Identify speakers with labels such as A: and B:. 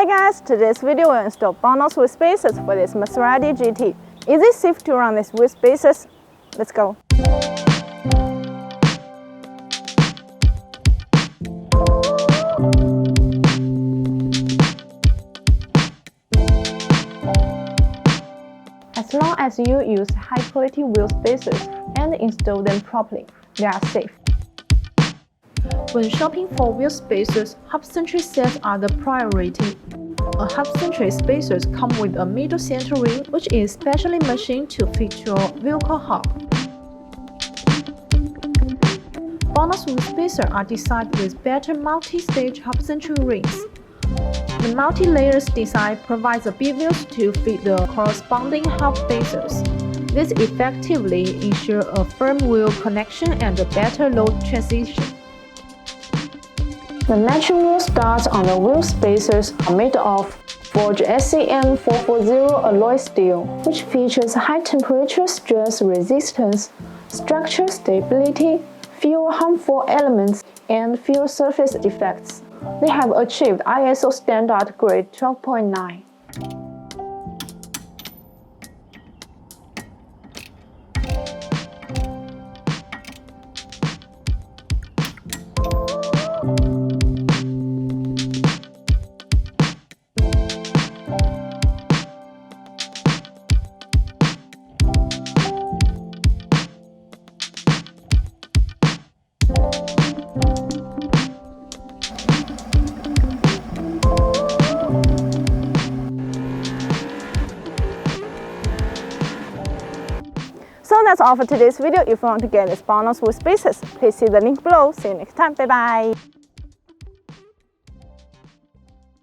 A: Hey guys, today's video will install BONOSS wheel spacers for this Maserati GT. Is it safe to run these wheel spacers? Let's go. As long as you use high-quality wheel spacers and install them properly, they are safe. When shopping for wheel spacers, hubcentric sets are the priority. A hubcentric spacers come with a middle center ring, which is specially machined to fit your vehicle hub. BONOSS wheel spacers are designed with better multi-stage hubcentric rings. The multi-layers design provides a bevel to fit the corresponding hub spacers. This effectively ensures a firm wheel connection and a better load transition. The matching wheel studs on the wheel spacers are made of forged SCM 440 alloy steel, which features high temperature stress resistance, structural stability, fewer harmful elements, and fewer surface defects. They have achieved ISO standard grade 12.9. So that's all for today's video. If you want to get this BONOSS wheel spacers, please see the link below. See you next time. Bye bye.